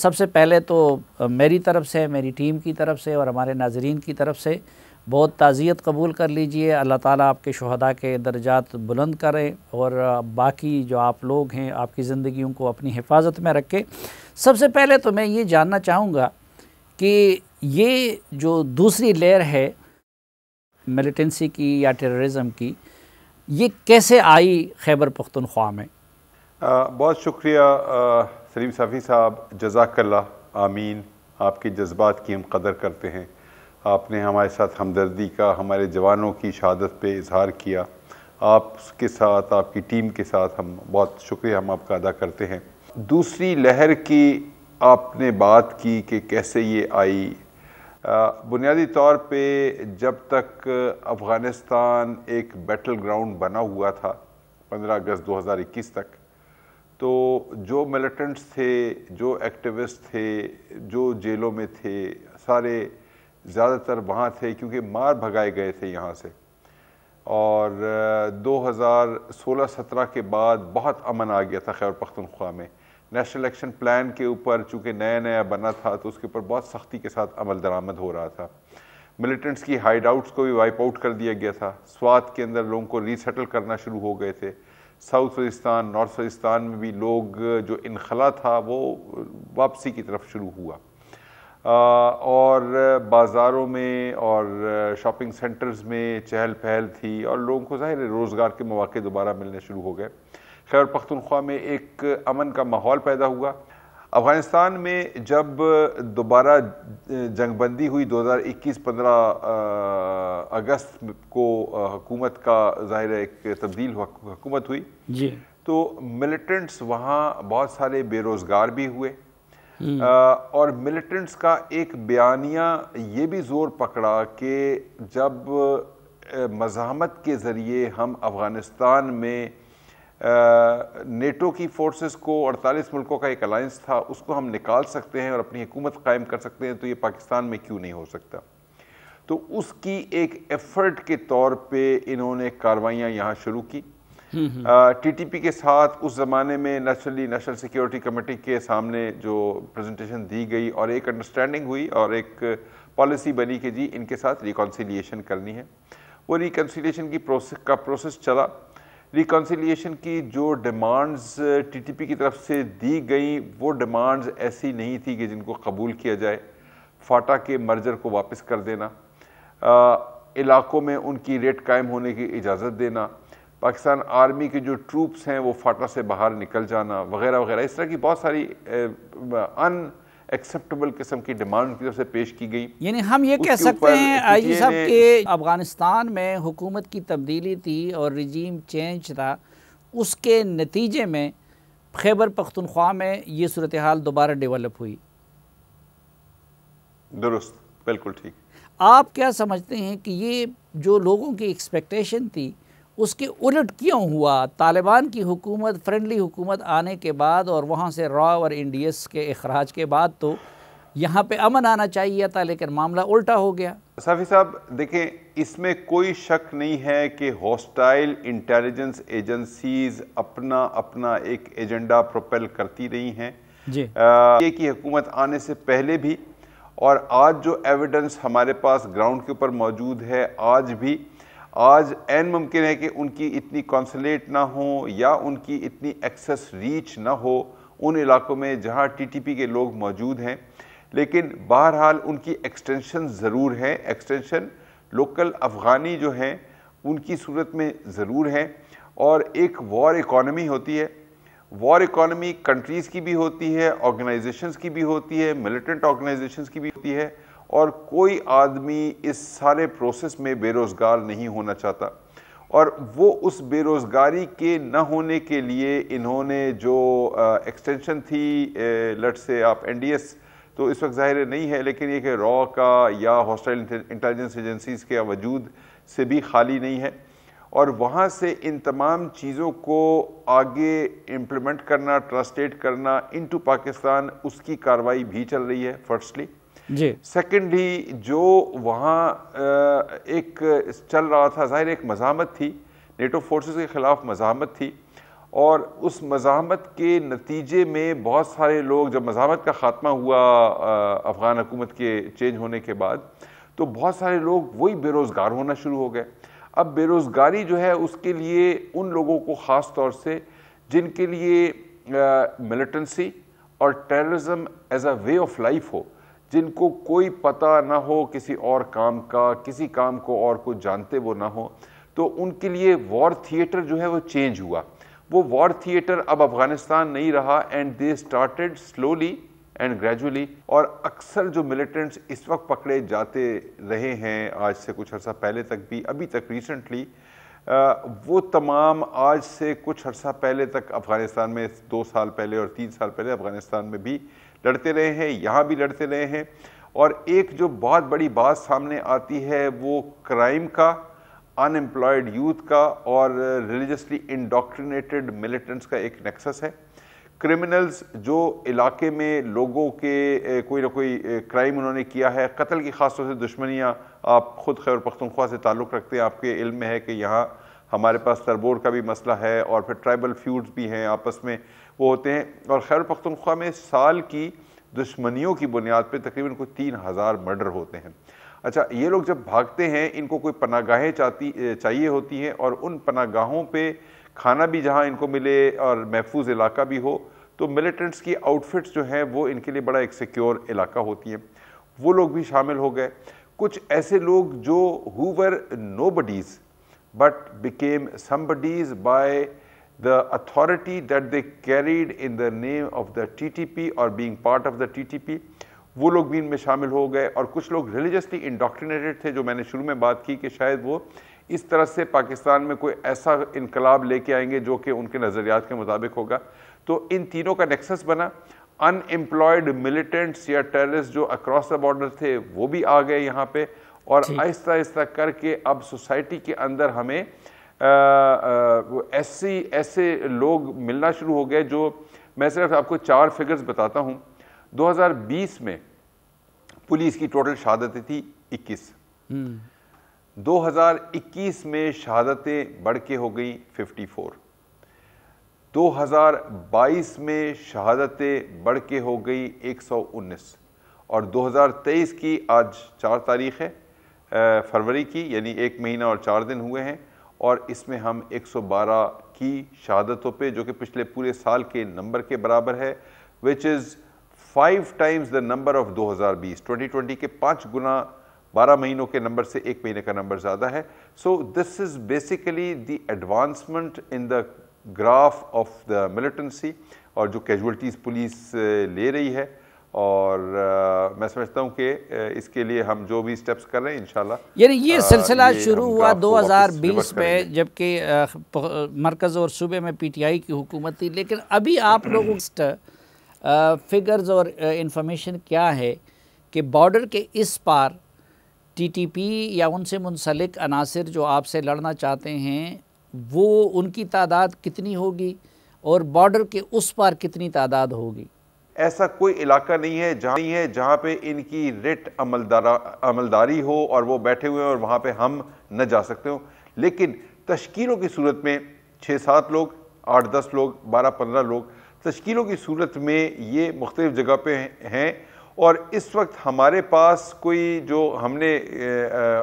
سب سے پہلے تو میری طرف سے، میری ٹیم کی طرف سے اور ہمارے ناظرین کی طرف سے بہت تعزیت قبول کر لیجئے۔ اللہ تعالیٰ آپ کے شہداء کے درجات بلند کریں اور باقی جو آپ لوگ ہیں آپ کی زندگیوں کو اپنی حفاظت میں رکھے۔ سب سے پہلے تو میں یہ جاننا چاہوں گا کہ یہ جو دوسری لہر ہے ملیٹنسی کی یا ٹیررزم کی، یہ کیسے آئی خیبر پختونخوا میں؟ بہت شکریہ سلیم صافی صاحب، جزاک اللہ، آمین۔ آپ کے جذبات کی ہم قدر کرتے ہیں۔ آپ نے ہمارے ساتھ ہمدردی کا، ہمارے جوانوں کی شہادت پہ اظہار کیا۔ آپ کے ساتھ، آپ کی ٹیم کے ساتھ ہم بہت شکریہ ہم آپ کا ادا کرتے ہیں۔ دوسری لہر کی آپ نے بات کی کہ کیسے یہ آئی۔ بنیادی طور پہ جب تک افغانستان ایک بیٹل گراؤنڈ بنا ہوا تھا 15 اگست 2021 تک، تو جو ملیٹنٹس تھے، جو ایکٹیوسٹ تھے، جو جیلوں میں تھے، سارے زیادہ تر وہاں تھے کیونکہ مار بھگائے گئے تھے یہاں سے۔ اور 2016-17 کے بعد بہت امن آ گیا تھا خیبر پختونخوا میں۔ نیشنل ایکشن پلان کے اوپر چونکہ نیا نیا بنا تھا تو اس کے اوپر بہت سختی کے ساتھ عمل درآمد ہو رہا تھا۔ ملیٹنٹس کی ہائیڈ آؤٹس کو بھی وائپ آؤٹ کر دیا گیا تھا۔ سوات کے اندر لوگوں کو ری سیٹل کرنا شروع ہو گئے تھے۔ ساؤتھ وزیرستان، نارتھ وزیرستان میں بھی لوگ جو انخلا تھا وہ واپسی کی طرف شروع ہوا، اور بازاروں میں اور شاپنگ سینٹرز میں چہل پہل تھی اور لوگوں کو ظاہر روزگار کے مواقع دوبارہ ملنے شروع ہو گئے۔ خیبر پختونخوا میں ایک امن کا ماحول پیدا ہوا۔ افغانستان میں جب دوبارہ جنگ بندی ہوئی 2021-15 اگست کو، حکومت کا ظاہر ایک تبدیل حکومت ہوئی، جی، تو ملیٹنٹس وہاں بہت سارے بے روزگار بھی ہوئے، اور ملیٹنٹس کا ایک بیانیہ یہ بھی زور پکڑا کہ جب مزاحمت کے ذریعے ہم افغانستان میں نیٹو کی فورسز کو، 48 ملکوں کا ایک الائنس تھا، اس کو ہم نکال سکتے ہیں اور اپنی حکومت قائم کر سکتے ہیں، تو یہ پاکستان میں کیوں نہیں ہو سکتا؟ تو اس کی ایک ایفرٹ کے طور پہ انہوں نے کاروائیاں یہاں شروع کی۔ ٹی ٹی پی کے ساتھ اس زمانے میں نیشنل سیکیورٹی کمیٹی کے سامنے جو پریزنٹیشن دی گئی اور ایک انڈرسٹینڈنگ ہوئی اور ایک پالیسی بنی کہ جی ان کے ساتھ ریکانسیلیشن کرنی ہے۔ وہ ریکنسیلیشن کی پروسیس چلا۔ ریکنسیلیشن کی جو ڈیمانڈز ٹی ٹی پی کی طرف سے دی گئیں وہ ڈیمانڈز ایسی نہیں تھی کہ جن کو قبول کیا جائے۔ فاٹا کے مرجر کو واپس کر دینا، علاقوں میں ان کی ریٹ قائم ہونے کی اجازت دینا، پاکستان آرمی کے جو ٹروپس ہیں وہ فاٹا سے باہر نکل جانا، وغیرہ وغیرہ، اس طرح کی بہت ساری ان ایکسیپٹیبل قسم کی ڈیمانڈ کی طرف سے پیش کی گئی۔ یعنی ہم یہ کہہ سکتے ہیں آئی جی صاحب کہ افغانستان میں حکومت کی تبدیلی تھی اور رجیم چینج تھا، اس کے نتیجے میں خیبر پختونخوا میں یہ صورتحال دوبارہ ڈیولپ ہوئی۔ درست، بالکل ٹھیک۔ آپ کیا سمجھتے ہیں کہ یہ جو لوگوں کی ایکسپیکٹیشن تھی اس کے الٹ کیوں ہوا؟ طالبان کی حکومت، فرینڈلی حکومت آنے کے بعد اور وہاں سے را اور انڈیس کے اخراج کے بعد تو یہاں پہ امن آنا چاہیے تھا، لیکن معاملہ الٹا ہو گیا۔ صافی صاحب دیکھیں، اس میں کوئی شک نہیں ہے کہ ہاسٹائل انٹیلیجنس ایجنسیز اپنا ایک ایجنڈا پروپیل کرتی رہی ہیں، جی، یہ کی حکومت آنے سے پہلے بھی، اور آج جو ایویڈنس ہمارے پاس گراؤنڈ کے اوپر موجود ہے آج بھی، آج عین ممکن ہے کہ ان کی اتنی کانسولیٹ نہ ہوں یا ان کی اتنی ایکسس ریچ نہ ہو ان علاقوں میں جہاں ٹی ٹی پی کے لوگ موجود ہیں، لیکن بہرحال ان کی ایکسٹینشن ضرور ہے۔ ایکسٹینشن لوکل افغانی جو ہیں ان کی صورت میں ضرور ہے، اور ایک وار اکانومی ہوتی ہے۔ وار اکانومی کنٹریز کی بھی ہوتی ہے، آرگنائزیشنز کی بھی ہوتی ہے، ملیٹنٹ آرگنائزیشنز کی بھی ہوتی ہے، اور کوئی آدمی اس سارے پروسیس میں بے روزگار نہیں ہونا چاہتا، اور وہ اس بے روزگاری کے نہ ہونے کے لیے انہوں نے جو ایکسٹینشن تھی، لیٹ سے آپ این ڈی ایس تو اس وقت ظاہر نہیں ہے، لیکن یہ کہ را کا یا ہاسٹائل انٹیلیجنس ایجنسیز کے وجود سے بھی خالی نہیں ہے، اور وہاں سے ان تمام چیزوں کو آگے امپلیمنٹ کرنا، ٹرانسلیٹ کرنا انٹو پاکستان، اس کی کارروائی بھی چل رہی ہے فرسٹلی۔ جی، سیکنڈلی جو وہاں ایک چل رہا تھا، ظاہر ایک مزاحمت تھی، نیٹو فورسز کے خلاف مزاحمت تھی، اور اس مزاحمت کے نتیجے میں بہت سارے لوگ، جب مزاحمت کا خاتمہ ہوا افغان حکومت کے چینج ہونے کے بعد، تو بہت سارے لوگ وہی بے روزگار ہونا شروع ہو گئے۔ اب بے روزگاری جو ہے اس کے لیے ان لوگوں کو خاص طور سے جن کے لیے ملیٹنسی اور terrorism as a way of life ہو، جن کو کوئی پتہ نہ ہو کسی اور کام کا، کسی کام کو اور کو جانتے وہ نہ ہو، تو ان کے لیے وار تھیٹر جو ہے وہ چینج ہوا۔ وہ وار تھیٹر اب افغانستان نہیں رہا، and they started slowly and gradually. اور اکثر جو ملیٹنٹس اس وقت پکڑے جاتے رہے ہیں آج سے کچھ عرصہ پہلے تک بھی، ابھی تک ریسنٹلی، وہ تمام آج سے کچھ عرصہ پہلے تک افغانستان میں 2 سال پہلے اور 3 سال پہلے افغانستان میں بھی لڑتے رہے ہیں، یہاں بھی لڑتے رہے ہیں۔ اور ایک جو بہت بڑی بات سامنے آتی ہے وہ کرائم کا، ان امپلائڈ یوتھ کا اور ریلیجسلی انڈاکٹرینیٹڈ ملیٹنٹس کا ایک نیکسس ہے۔ کرمنلز جو علاقے میں لوگوں کے کوئی نہ کوئی کرائم انہوں نے کیا ہے، قتل کی خاص طور سے دشمنیاں، آپ خود خیبر پختونخوا سے تعلق رکھتے ہیں، آپ کے علم میں ہے کہ یہاں ہمارے پاس تربور کا بھی مسئلہ ہے اور پھر ٹرائبل فیوڈز بھی ہیں آپس میں وہ ہوتے ہیں، اور خیبر پختونخوا میں سال کی دشمنیوں کی بنیاد پہ تقریباً کوئی 3000 مرڈر ہوتے ہیں۔ اچھا، یہ لوگ جب بھاگتے ہیں ان کو کوئی پناہ گاہیں چاہیے ہوتی ہیں، اور ان پناہ گاہوں پہ کھانا بھی جہاں ان کو ملے اور محفوظ علاقہ بھی ہو، تو ملیٹنٹس کی آؤٹ فٹس جو ہیں وہ ان کے لیے بڑا ایک سیکیور علاقہ ہوتی ہیں۔ وہ لوگ بھی شامل ہو گئے۔ کچھ ایسے لوگ جو who were nobodies but became somebodies by the authority that they carried in the name of the TTP or being part of the TTP، وہ لوگ بھی ان میں شامل ہو گئے۔ اور کچھ لوگ ریلیجسلی انڈاکٹرینیٹڈ تھے، جو میں نے شروع میں بات کی کہ شاید وہ اس طرح سے پاکستان میں کوئی ایسا انقلاب لے کے آئیں گے جو کہ ان کے نظریات کے مطابق ہوگا۔ تو ان تینوں کا نیکسس بنا۔ ان امپلائڈ ملیٹنٹس یا ٹیررسٹ جو اکراس دا بارڈر تھے وہ بھی آ گئے یہاں پہ، اور آہستہ آہستہ کر کے اب سوسائٹی کے اندر ہمیں ایسے لوگ ملنا شروع ہو گئے جو، میں صرف آپ کو 4 فگرز بتاتا ہوں۔ 2020 میں پولیس کی ٹوٹل شہادتیں تھی 21، 2021 میں شہادتیں بڑھ کے ہو گئیں 54، 2022 میں شہادتیں بڑھ کے ہو گئی 119، اور 2023 کی آج 4 تاریخ ہے فروری کی، یعنی 1 مہینہ اور 4 دن ہوئے ہیں، اور اس میں ہم 112 کی شہادتوں پہ، جو کہ پچھلے پورے سال کے نمبر کے برابر ہے، which is 5 times the number of 2020 کے 5 گنا 12 مہینوں کے نمبر سے 1 مہینے کا نمبر زیادہ ہے۔ So this is basically the advancement in the graph of the militancy اور جو کیجولٹیز پولیس لے رہی ہے، اور میں سمجھتا ہوں کہ اس کے لیے ہم جو بھی سٹیپس کر رہے ہیں انشاءاللہ، یعنی یہ سلسلہ شروع ہوا 2020 میں جبکہ مرکز اور صوبے میں پی ٹی آئی کی حکومت تھی، لیکن ابھی آپ لوگوں فگرز اور انفارمیشن کیا ہے کہ بارڈر کے اس پار ٹی ٹی پی یا ان سے منسلک عناصر جو آپ سے لڑنا چاہتے ہیں وہ ان کی تعداد کتنی ہوگی، اور بارڈر کے اس پار کتنی تعداد ہوگی؟ ایسا کوئی علاقہ نہیں ہے جہاں پہ ان کی ریٹ عملداری ہو اور وہ بیٹھے ہوئے ہیں اور وہاں پہ ہم نہ جا سکتے ہوں، لیکن تشکیلوں کی صورت میں 6-7 لوگ، 8-10 لوگ، 12-15 لوگ تشکیلوں کی صورت میں یہ مختلف جگہ پہ ہیں۔ اور اس وقت ہمارے پاس کوئی، جو ہم نے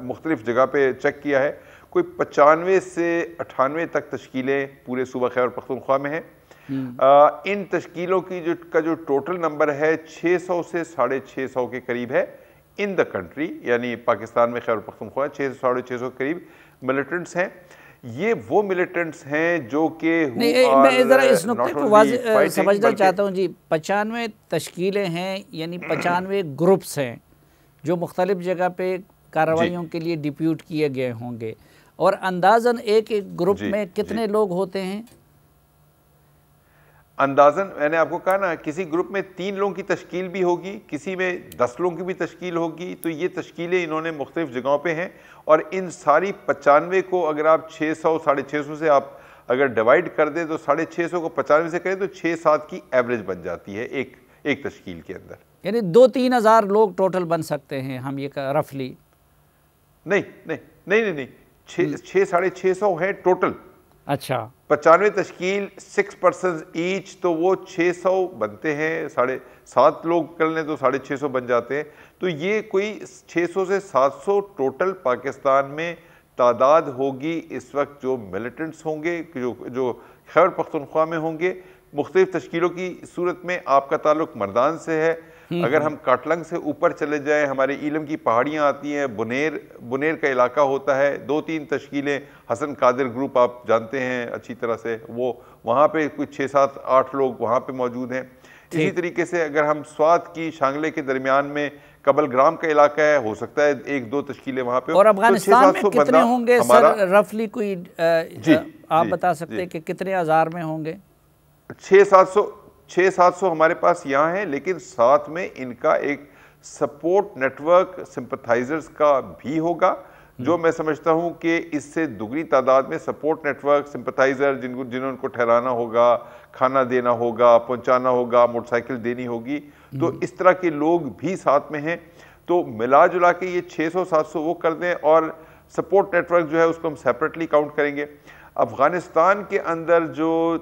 مختلف جگہ پہ چیک کیا ہے، کوئی 95 سے 98 تک تشکیلیں پورے صوبہ خیبر پختونخوا میں ہیں۔ ان تشکیلوں کی جو ٹوٹل نمبر ہے 600 سے 650 کے قریب ہے ان دا کنٹری، یعنی پاکستان میں خیبر پختونخوا 600-650 کے قریب ملیٹنٹس ہیں۔ یہ وہ ملیٹنٹس ہیں جو کہ میں ذرا اس نقطے کو واضح سمجھنا چاہتا ہوں جی، 95 تشکیلیں ہیں، یعنی 95 گروپس ہیں جو مختلف جگہ پہ کارروائیوں کے لیے ڈپیوٹ کیے گئے ہوں گے، اور اندازاً ایک گروپ میں کتنے لوگ ہوتے ہیں؟ اندازاً میں نے آپ کو کہا نا، کسی گروپ میں 3 لوگوں کی تشکیل بھی ہوگی، کسی میں 10 لوگوں کی بھی تشکیل ہوگی، تو یہ تشکیلیں انہوں نے مختلف جگہوں پہ ہیں، اور ان ساری 95 کو اگر آپ 600-650 سے آپ اگر ڈیوائیڈ کر دیں تو 650 کو 95 سے کریں تو 6-7 کی ایوریج بن جاتی ہے ایک تشکیل کے اندر، یعنی 2-3 ہزار لوگ ٹوٹل بن سکتے ہیں ہم یہ رفلی؟ نہیں 600-650 ہیں ٹوٹل، اچھا 95 تشکیل 6% ایچ، تو وہ 600 بنتے ہیں، 7.5 لوگ کر لیں تو 650 بن جاتے ہیں. تو یہ کوئی 600 سے 700 ٹوٹل پاکستان میں تعداد ہوگی اس وقت جو ملیٹنٹس ہوں گے، جو خیبر پختونخوا میں ہوں گے. مختلف تشکیلوں کی صورت میں آپ کا تعلق مردان سے ہے. اگر ہم کاٹلنگ سے اوپر چلے جائیں، ہمارے ایلم کی پہاڑیاں آتی ہیں، بنیر کا علاقہ ہوتا ہے، 2-3 تشکیلیں، حسن قادر گروپ آپ جانتے ہیں اچھی طرح سے، وہ وہاں پہ کچھ 6-7-8 لوگ وہاں پہ موجود ہیں. اسی طریقے سے اگر ہم سوات کی شانگلے کے درمیان میں قبل گرام کا علاقہ ہے، ہو سکتا ہے 1-2 تشکیلیں وہاں پہ. اور افغانستان میں کتنے ہوں گے سر رفلی، کوئی آپ بتا سکتے کہ کتنے ہزار میں ہوں گے؟ 600-700 ہمارے پاس یہاں ہیں، لیکن ساتھ میں ان کا ایک سپورٹ نیٹ ورک سمپتھائزرز کا بھی ہوگا، جو میں سمجھتا ہوں کہ اس سے دگنی تعداد میں سپورٹ نیٹ ورک سمپتھائزر جنہوں کو ٹھہرانا ہوگا، کھانا دینا ہوگا، پہنچانا ہوگا، موٹر سائیکل دینی ہوگی، تو اس طرح کے لوگ بھی ساتھ میں ہیں. تو ملا جلا کے یہ 600-700 وہ کر دیں، اور سپورٹ نیٹ ورک جو ہے اس کو ہم سیپریٹلی کاؤنٹ کریں گے. افغانستان کے اندر جو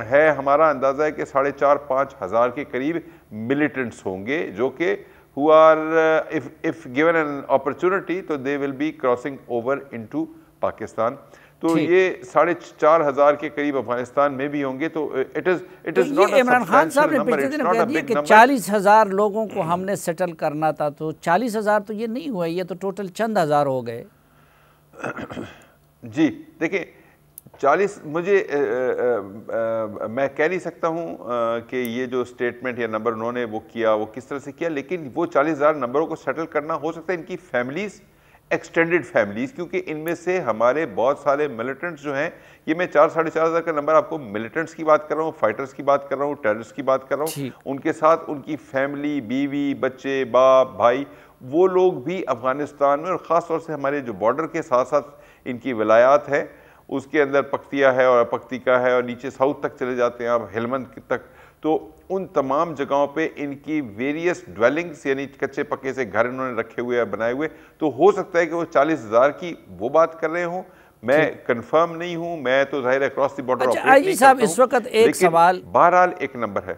ہے، ہمارا اندازہ ہے کہ 4,500-5,000 ہزار کے قریب ملیٹنٹس ہوں گے، جو کہ who are if given an opportunity تو they will be crossing over into Pakistan. تو یہ 4,500 کے قریب افغانستان میں بھی ہوں گے. تو it is not a Imran Khan صاحب substantial نے number, پچھلے it's دن not کہہ a دیا big کہ number. 40,000 لوگوں کو ہم نے سیٹل کرنا تھا، تو 40,000 تو یہ نہیں ہوا، یہ تو ٹوٹل چند ہزار ہو گئے. جی دیکھیں 40 مجھے میں کہہ نہیں سکتا ہوں کہ یہ جو سٹیٹمنٹ یا نمبر انہوں نے وہ کیا وہ کس طرح سے کیا، لیکن وہ 40,000 نمبروں کو سیٹل کرنا ہو سکتا ہے ان کی فیملیز، ایکسٹینڈڈ فیملیز، کیونکہ ان میں سے ہمارے بہت سارے ملیٹنٹس جو ہیں، یہ میں 4-4,500 کا نمبر آپ کو ملیٹنٹس کی بات کر رہا ہوں، فائٹرز کی بات کر رہا ہوں، ٹیررسٹ کی بات کر رہا ہوں، ان کے ساتھ ان کی فیملی، بیوی، بچے، باپ، بھائی، وہ لوگ بھی افغانستان میں، اور خاص طور سے ہمارے جو بارڈر کے ساتھ ساتھ ان کی ولایات ہیں، اس کے اندر پکتیہ ہے اور پکتیکا ہے، اور نیچے ساؤتھ تک چلے جاتے ہیں آپ ہلمند تک، تو ان تمام جگہوں پہ ان کی ویریس ڈویلنگز، یعنی کچے پکے سے گھر انہوں نے رکھے ہوئے ہیں، بنائے ہوئے. تو ہو سکتا ہے کہ وہ 40,000 کی وہ بات کر رہے ہوں، میں کنفرم نہیں ہوں، میں تو ظاہر ہے اکراس دی بارڈر آپریٹ نہیں کرتا ہوں، اس وقت ایک سوال، بہرحال ایک نمبر ہے.